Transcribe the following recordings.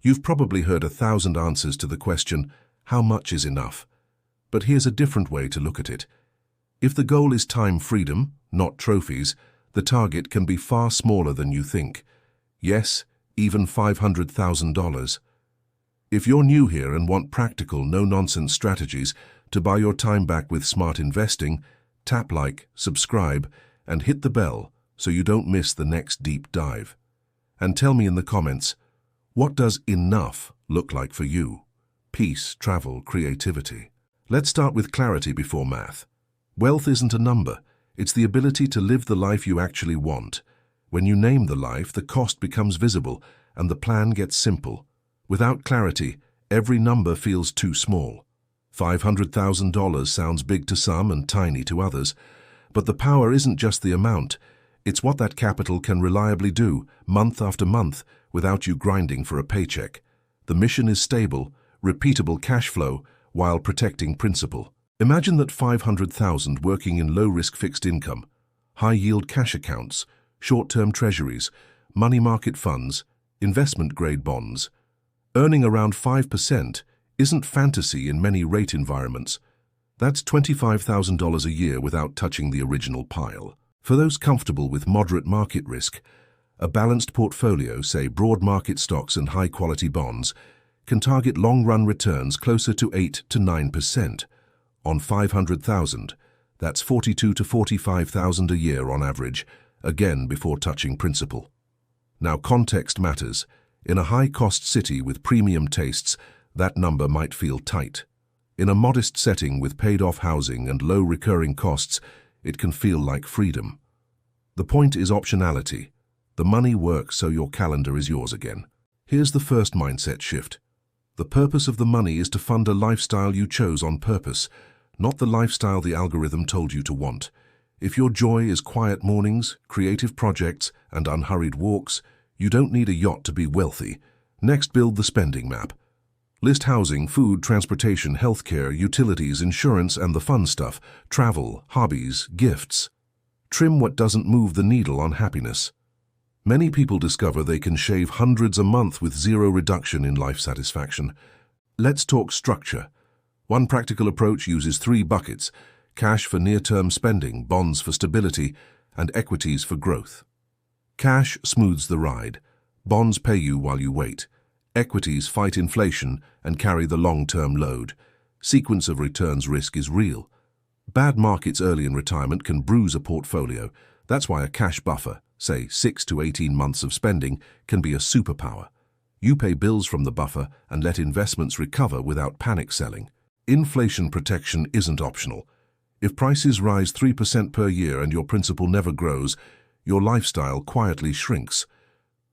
You've probably heard 1,000 answers to the question, how much is enough? But here's a different way to look at it. If the goal is time freedom, not trophies, the target can be far smaller than you think. Yes, even $500,000. If you're new here and want practical, no-nonsense strategies to buy your time back with smart investing, tap like, subscribe, and hit the bell so you don't miss the next deep dive. And tell me in the comments, what does enough look like for you? Peace, travel, creativity. Let's start with clarity before math. Wealth isn't a number. It's the ability to live the life you actually want. When you name the life, the cost becomes visible and the plan gets simple. Without clarity, every number feels too small. $500,000 sounds big to some and tiny to others, but the power isn't just the amount. It's what that capital can reliably do, month after month, without you grinding for a paycheck. The mission is stable, repeatable cash flow, while protecting principal. Imagine that $500,000 working in low-risk fixed income, high-yield cash accounts, short-term treasuries, money market funds, investment-grade bonds. Earning around 5% isn't fantasy in many rate environments. That's $25,000 a year without touching the original pile. For those comfortable with moderate market risk, a balanced portfolio, say broad market stocks and high-quality bonds, can target long-run returns closer to 8 to 9%. On $500,000, that's $42,000 to $45,000 a year on average, again before touching principal. Now context matters. In a high-cost city with premium tastes, that number might feel tight. In a modest setting with paid-off housing and low recurring costs, it can feel like freedom. The point is optionality. The money works so your calendar is yours again. Here's the first mindset shift. The purpose of the money is to fund a lifestyle you chose on purpose, not the lifestyle the algorithm told you to want. If your joy is quiet mornings, creative projects, and unhurried walks, you don't need a yacht to be wealthy. Next, build the spending map. List housing, food, transportation, healthcare, utilities, insurance, and the fun stuff, travel, hobbies, gifts. Trim what doesn't move the needle on happiness. Many people discover they can shave hundreds a month with zero reduction in life satisfaction. Let's talk structure. One practical approach uses 3 buckets: cash for near-term spending, bonds for stability, and equities for growth. Cash smooths the ride. Bonds pay you while you wait. Equities fight inflation and carry the long-term load. Sequence of returns risk is real. Bad markets early in retirement can bruise a portfolio. That's why a cash buffer, say 6 to 18 months of spending, can be a superpower. You pay bills from the buffer and let investments recover without panic selling. Inflation protection isn't optional. If prices rise 3% per year and your principal never grows, your lifestyle quietly shrinks.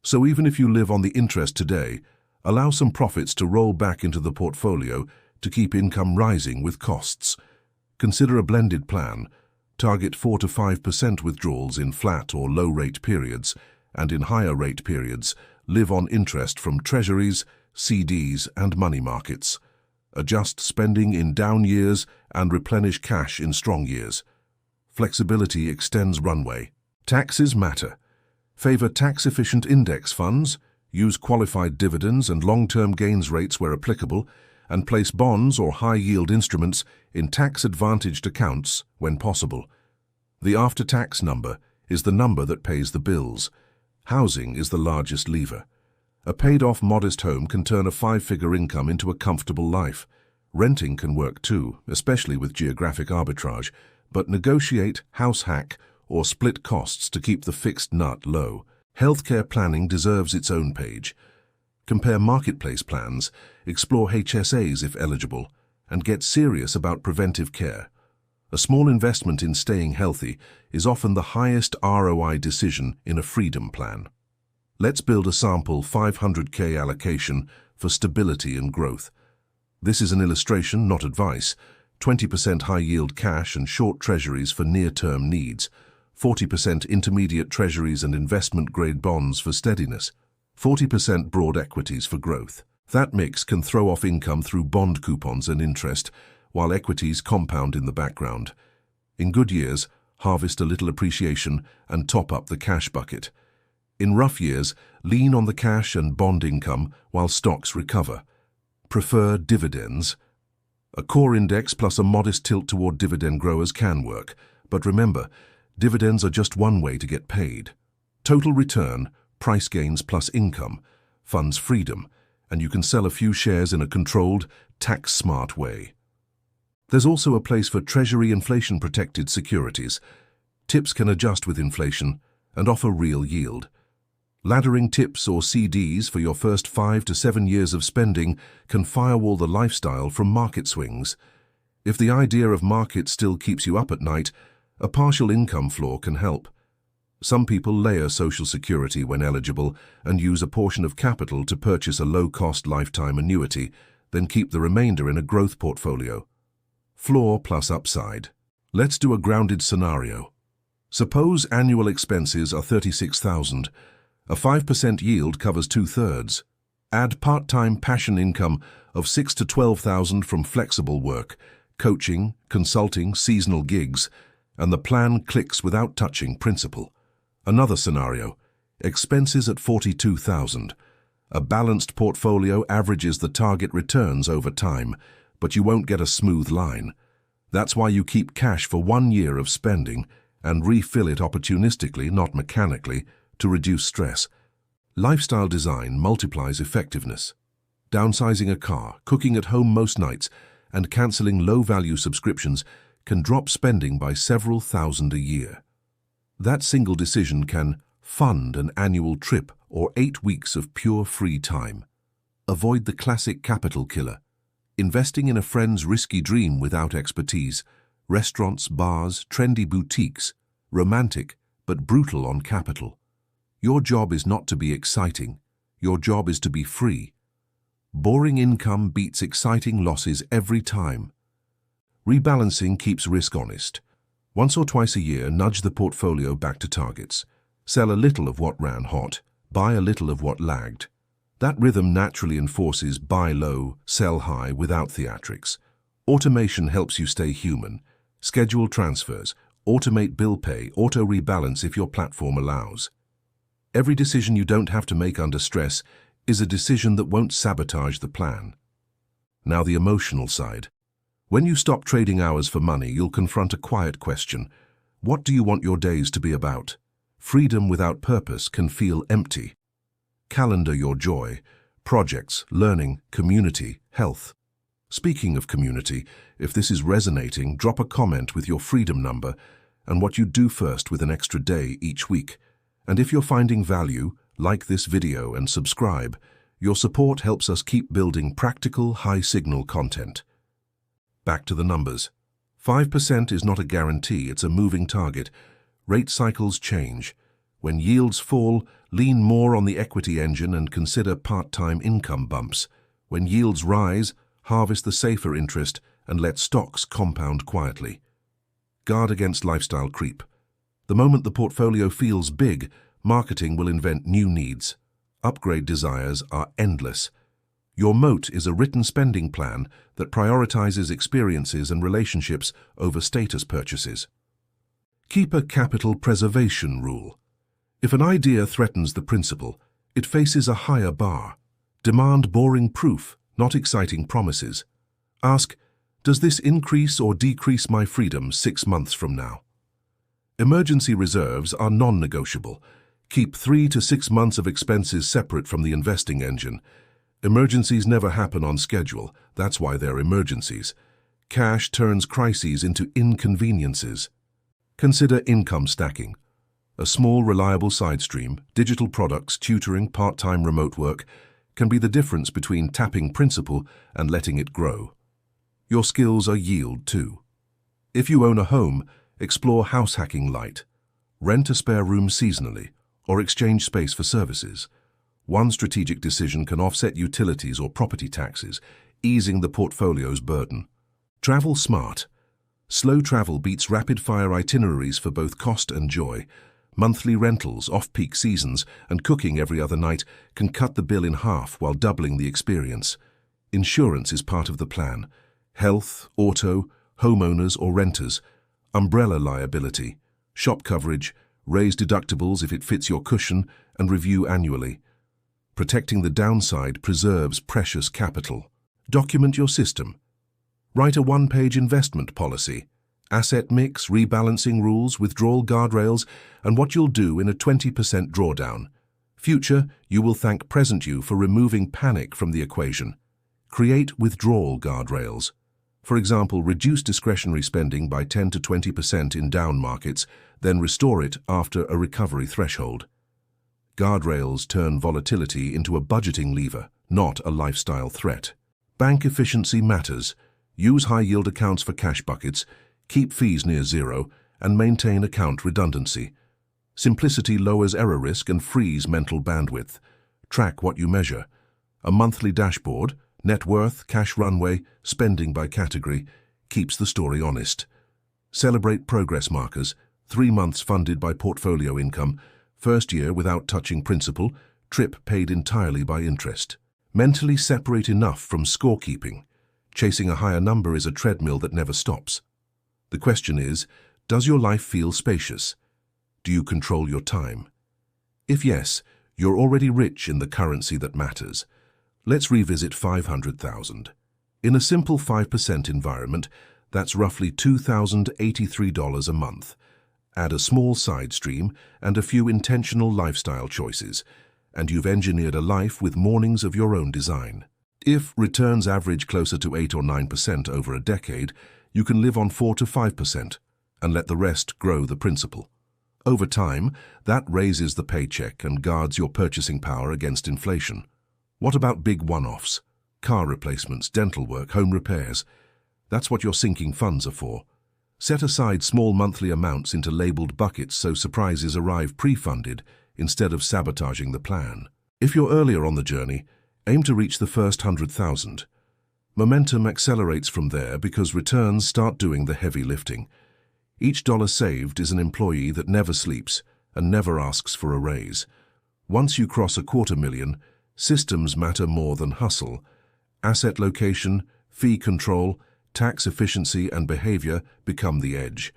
So even if you live on the interest today, allow some profits to roll back into the portfolio to keep income rising with costs. Consider a blended plan. Target 4 to 5% withdrawals in flat or low-rate periods, and in higher-rate periods, live on interest from Treasuries, CDs, and money markets. Adjust spending in down years and replenish cash in strong years. Flexibility extends runway. Taxes matter. Favor tax-efficient index funds, use qualified dividends and long-term gains rates where applicable, and place bonds or high-yield instruments in tax-advantaged accounts when possible. The after-tax number is the number that pays the bills. Housing is the largest lever. A paid-off modest home can turn a 5-figure income into a comfortable life. Renting can work too, especially with geographic arbitrage, but negotiate, house hack, or split costs to keep the fixed nut low. Healthcare planning deserves its own page. Compare marketplace plans, explore HSAs if eligible, and get serious about preventive care. A small investment in staying healthy is often the highest ROI decision in a freedom plan. Let's build a sample 500K allocation for stability and growth. This is an illustration, not advice. 20% high-yield cash and short treasuries for near-term needs. 40% intermediate treasuries and investment-grade bonds for steadiness. 40% broad equities for growth. That mix can throw off income through bond coupons and interest, while equities compound in the background. In good years, harvest a little appreciation and top up the cash bucket. In rough years, lean on the cash and bond income while stocks recover. Prefer dividends. A core index plus a modest tilt toward dividend growers can work, but remember, dividends are just one way to get paid. Total return, price gains plus income, funds freedom, and you can sell a few shares in a controlled, tax-smart way. There's also a place for Treasury inflation-protected securities. TIPS can adjust with inflation and offer real yield. Laddering TIPS or CDs for your first 5 to 7 years of spending can firewall the lifestyle from market swings. If the idea of markets still keeps you up at night, a partial income floor can help. Some people layer Social Security when eligible and use a portion of capital to purchase a low-cost lifetime annuity, then keep the remainder in a growth portfolio. Floor plus upside. Let's do a grounded scenario. Suppose annual expenses are $36,000. A 5% yield covers 2/3. Add part-time passion income of $6,000 to $12,000 from flexible work, coaching, consulting, seasonal gigs, and the plan clicks without touching principal. Another scenario, expenses at $42,000. A balanced portfolio averages the target returns over time, but you won't get a smooth line. That's why you keep cash for 1 year of spending and refill it opportunistically, not mechanically, to reduce stress. Lifestyle design multiplies effectiveness. Downsizing a car, cooking at home most nights, and cancelling low-value subscriptions can drop spending by several thousand a year. That single decision can fund an annual trip or 8 weeks of pure free time. Avoid the classic capital killer. Investing in a friend's risky dream without expertise. Restaurants, bars, trendy boutiques. Romantic, but brutal on capital. Your job is not to be exciting. Your job is to be free. Boring income beats exciting losses every time. Rebalancing keeps risk honest. Once or twice a year, nudge the portfolio back to targets. Sell a little of what ran hot, buy a little of what lagged. That rhythm naturally enforces buy low, sell high without theatrics. Automation helps you stay human. Schedule transfers, automate bill pay, auto-rebalance if your platform allows. Every decision you don't have to make under stress is a decision that won't sabotage the plan. Now the emotional side. When you stop trading hours for money, you'll confront a quiet question. What do you want your days to be about? Freedom without purpose can feel empty. Calendar your joy, projects, learning, community, health. Speaking of community, if this is resonating, drop a comment with your freedom number and what you do first with an extra day each week. And if you're finding value, like this video and subscribe. Your support helps us keep building practical, high-signal content. Back to the numbers. 5% is not a guarantee, it's a moving target. Rate cycles change. When yields fall, lean more on the equity engine and consider part-time income bumps. When yields rise, harvest the safer interest and let stocks compound quietly. Guard against lifestyle creep. The moment the portfolio feels big, marketing will invent new needs. Upgrade desires are endless. Your moat is a written spending plan that prioritizes experiences and relationships over status purchases. Keep a capital preservation rule. If an idea threatens the principle, it faces a higher bar. Demand boring proof, not exciting promises. Ask, does this increase or decrease my freedom 6 months from now? Emergency reserves are non-negotiable. Keep 3 to 6 months of expenses separate from the investing engine. Emergencies never happen on schedule. That's why they're emergencies. Cash turns crises into inconveniences. Consider income stacking. A small, reliable side stream, digital products, tutoring, part-time remote work can be the difference between tapping principal and letting it grow. Your skills are yield too. If you own a home, explore house hacking light. Rent a spare room seasonally, or exchange space for services. One strategic decision can offset utilities or property taxes, easing the portfolio's burden. Travel smart. Slow travel beats rapid-fire itineraries for both cost and joy. Monthly rentals, off-peak seasons, and cooking every other night can cut the bill in half while doubling the experience. Insurance is part of the plan. Health, auto, homeowners or renters, umbrella liability, shop coverage, raise deductibles if it fits your cushion, and review annually. Protecting the downside preserves precious capital. Document your system. Write a one-page investment policy, asset mix, rebalancing rules, withdrawal guardrails, and what you'll do in a 20% drawdown. Future, you will thank present you for removing panic from the equation. Create withdrawal guardrails. For example, reduce discretionary spending by 10 to 20% in down markets, then restore it after a recovery threshold. Guardrails turn volatility into a budgeting lever, not a lifestyle threat. Bank efficiency matters. Use high-yield accounts for cash buckets, keep fees near zero, and maintain account redundancy. Simplicity lowers error risk and frees mental bandwidth. Track what you measure. A monthly dashboard, net worth, cash runway, spending by category, keeps the story honest. Celebrate progress markers, 3 months funded by portfolio income, first year without touching principal, trip paid entirely by interest. Mentally separate enough from scorekeeping. Chasing a higher number is a treadmill that never stops. The question is, does your life feel spacious? Do you control your time? If yes, you're already rich in the currency that matters. Let's revisit 500,000. In a simple 5% environment, that's roughly $2,083 a month. Add a small side stream and a few intentional lifestyle choices, and you've engineered a life with mornings of your own design. If returns average closer to 8 or 9% over a decade, you can live on 4 to 5% and let the rest grow the principal. Over time, that raises the paycheck and guards your purchasing power against inflation. What about big one-offs? Car replacements, dental work, home repairs. That's what your sinking funds are for. Set aside small monthly amounts into labeled buckets so surprises arrive pre-funded instead of sabotaging the plan. If you're earlier on the journey, aim to reach the first 100,000. Momentum accelerates from there because returns start doing the heavy lifting. Each dollar saved is an employee that never sleeps and never asks for a raise. Once you cross $250,000, systems matter more than hustle. Asset location, fee control, tax efficiency and behavior become the edge.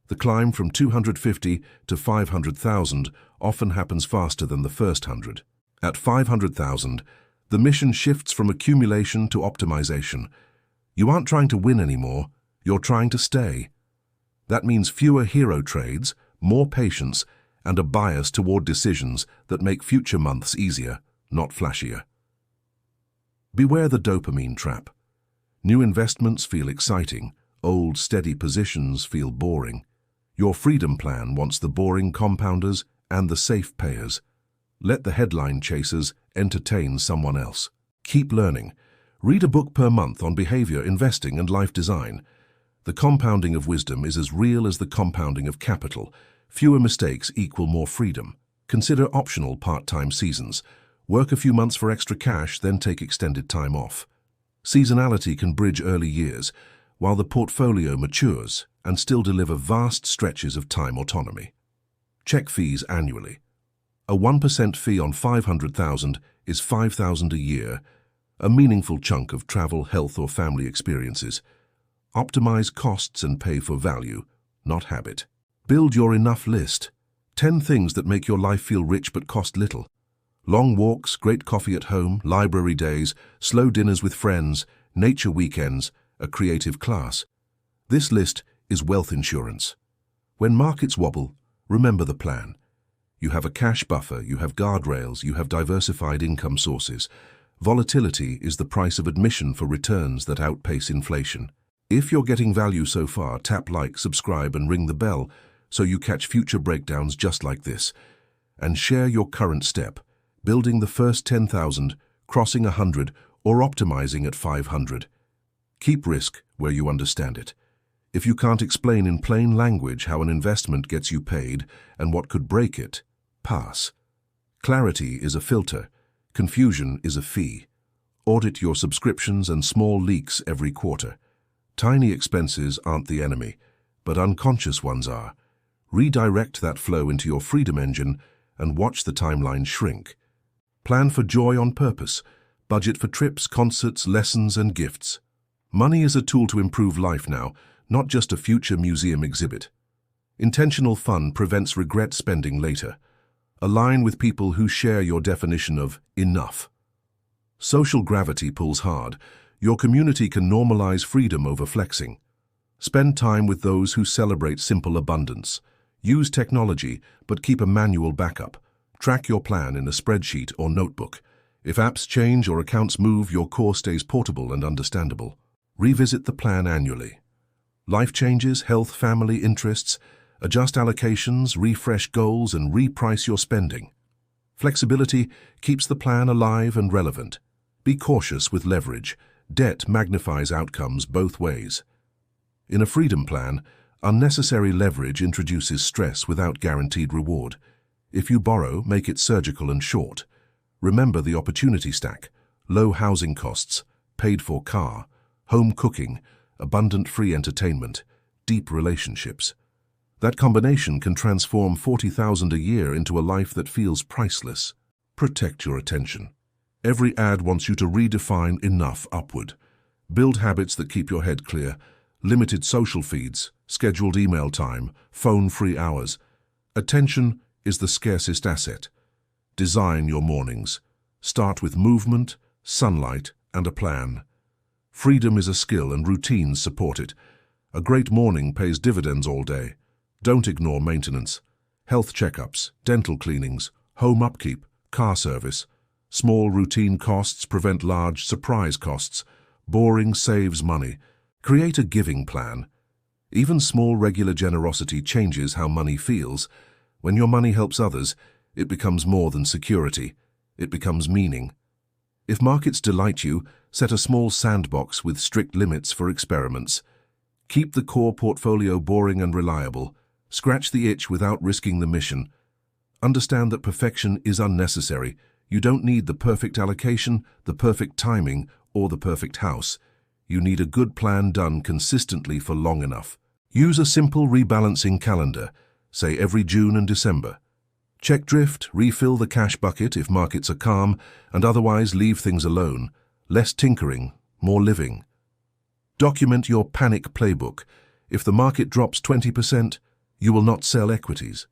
The climb from 250 to 500,000 often happens faster than the first 100. At 500,000, the mission shifts from accumulation to optimization. You aren't trying to win anymore, you're trying to stay. That means fewer hero trades, more patience, and a bias toward decisions that make future months easier, not flashier. Beware the dopamine trap. New investments feel exciting, old steady positions feel boring. Your freedom plan wants the boring compounders and the safe payers. Let the headline chasers entertain someone else. Keep learning. Read a book per month on behavior, investing, and life design. The compounding of wisdom is as real as the compounding of capital. Fewer mistakes equal more freedom. Consider optional part-time seasons. Work a few months for extra cash, then take extended time off. Seasonality can bridge early years, while the portfolio matures and still deliver vast stretches of time autonomy. Check fees annually. A 1% fee on 500,000 is 5,000 a year, a meaningful chunk of travel, health, or family experiences. Optimize costs and pay for value, not habit. Build your enough list. 10 things that make your life feel rich but cost little. Long walks, great coffee at home, library days, slow dinners with friends, nature weekends, a creative class. This list is wealth insurance. When markets wobble, remember the plan. You have a cash buffer, you have guardrails, you have diversified income sources. Volatility is the price of admission for returns that outpace inflation. If you're getting value so far, tap like, subscribe, and ring the bell so you catch future breakdowns just like this. And share your current step, building the first 10,000, crossing 100, or optimizing at 500. Keep risk where you understand it. If you can't explain in plain language how an investment gets you paid and what could break it, pass. Clarity is a filter. Confusion is a fee. Audit your subscriptions and small leaks every quarter. Tiny expenses aren't the enemy, but unconscious ones are. Redirect that flow into your freedom engine and watch the timeline shrink. Plan for joy on purpose. Budget for trips, concerts, lessons, and gifts. Money is a tool to improve life now, not just a future museum exhibit. Intentional fun prevents regret spending later. Align with people who share your definition of enough. Social gravity pulls hard. Your community can normalize freedom over flexing. Spend time with those who celebrate simple abundance. Use technology, but keep a manual backup. Track your plan in a spreadsheet or notebook. If apps change or accounts move, your core stays portable and understandable. Revisit the plan annually. Life changes, health, family, interests. Adjust allocations, refresh goals, and reprice your spending. Flexibility keeps the plan alive and relevant. Be cautious with leverage. Debt magnifies outcomes both ways. In a freedom plan, unnecessary leverage introduces stress without guaranteed reward. If you borrow, make it surgical and short. Remember the opportunity stack: low housing costs, paid-for car, home cooking, abundant free entertainment, deep relationships. That combination can transform $40,000 a year into a life that feels priceless. Protect your attention. Every ad wants you to redefine enough upward. Build habits that keep your head clear. Limited social feeds, scheduled email time, phone-free hours. Attention is the scarcest asset. Design your mornings. Start with movement, sunlight, and a plan. Freedom is a skill and routines support it. A great morning pays dividends all day. Don't ignore maintenance. Health checkups, dental cleanings, home upkeep, car service. Small routine costs prevent large surprise costs. Boring saves money. Create a giving plan. Even small regular generosity changes how money feels. When your money helps others, it becomes more than security. It becomes meaning. If markets delight you, set a small sandbox with strict limits for experiments. Keep the core portfolio boring and reliable. Scratch the itch without risking the mission. Understand that perfection is unnecessary. You don't need the perfect allocation, the perfect timing, or the perfect house. You need a good plan done consistently for long enough. Use a simple rebalancing calendar, say every June and December. Check drift, refill the cash bucket if markets are calm, and otherwise leave things alone. Less tinkering, more living. Document your panic playbook. If the market drops 20%, you will not sell equities.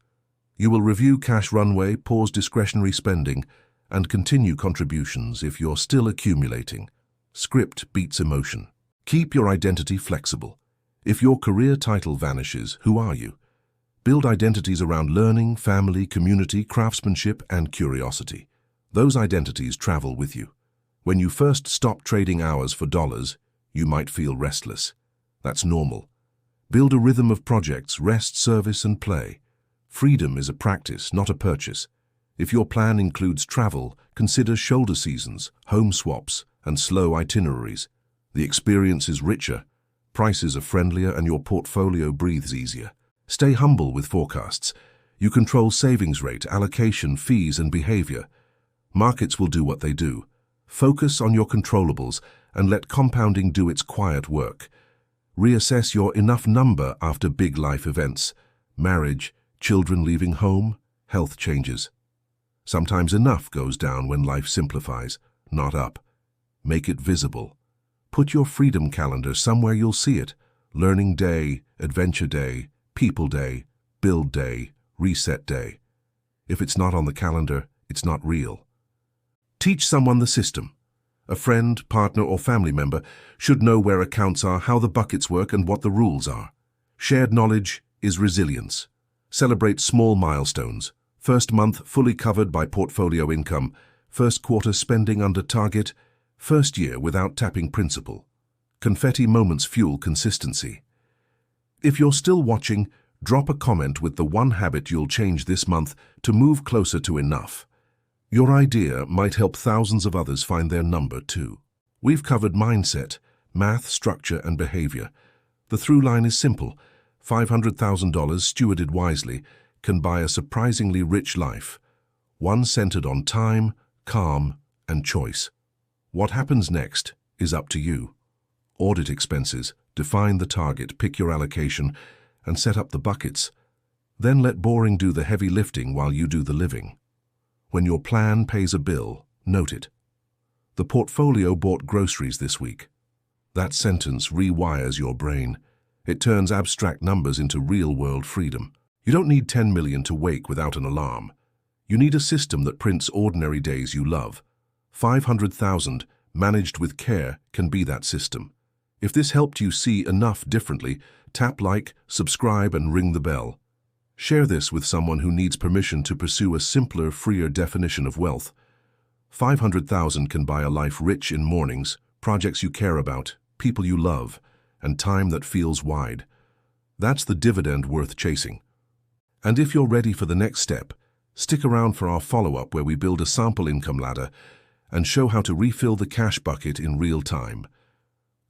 You will review cash runway, pause discretionary spending, and continue contributions if you're still accumulating. Script beats emotion. Keep your identity flexible. If your career title vanishes, who are you? Build identities around learning, family, community, craftsmanship, and curiosity. Those identities travel with you. When you first stop trading hours for dollars, you might feel restless. That's normal. Build a rhythm of projects, rest, service, and play. Freedom is a practice, not a purchase. If your plan includes travel, consider shoulder seasons, home swaps, and slow itineraries. The experience is richer, prices are friendlier, and your portfolio breathes easier. Stay humble with forecasts. You control savings rate, allocation, fees, and behavior. Markets will do what they do. Focus on your controllables and let compounding do its quiet work. Reassess your enough number after big life events. Marriage, children leaving home, health changes. Sometimes enough goes down when life simplifies, not up. Make it visible. Put your freedom calendar somewhere you'll see it. Learning day, adventure day, people day, build day, reset day. If it's not on the calendar, it's not real. Teach someone the system. A friend, partner, or family member should know where accounts are, how the buckets work, and what the rules are. Shared knowledge is resilience. Celebrate small milestones. First month fully covered by portfolio income. First quarter spending under target. First year without tapping principal. Confetti moments fuel consistency. If you're still watching, drop a comment with the one habit you'll change this month to move closer to enough. Your idea might help thousands of others find their number too. We've covered mindset, math, structure, and behavior. The through line is simple. $500,000 stewarded wisely can buy a surprisingly rich life. One centered on time, calm, and choice. What happens next is up to you. Audit expenses, define the target, pick your allocation, and set up the buckets. Then let boring do the heavy lifting while you do the living. When your plan pays a bill, note it. The portfolio bought groceries this week. That sentence rewires your brain. It turns abstract numbers into real-world freedom. You don't need 10 million to wake without an alarm. You need a system that prints ordinary days you love. 500,000, managed with care, can be that system. If this helped you see enough differently, tap like, subscribe, and ring the bell. Share this with someone who needs permission to pursue a simpler, freer definition of wealth. 500,000 can buy a life rich in mornings, projects you care about, people you love, and time that feels wide. That's the dividend worth chasing. And if you're ready for the next step, stick around for our follow-up where we build a sample income ladder and show how to refill the cash bucket in real time.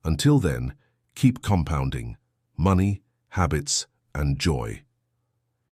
Until then, keep compounding money, habits, and joy.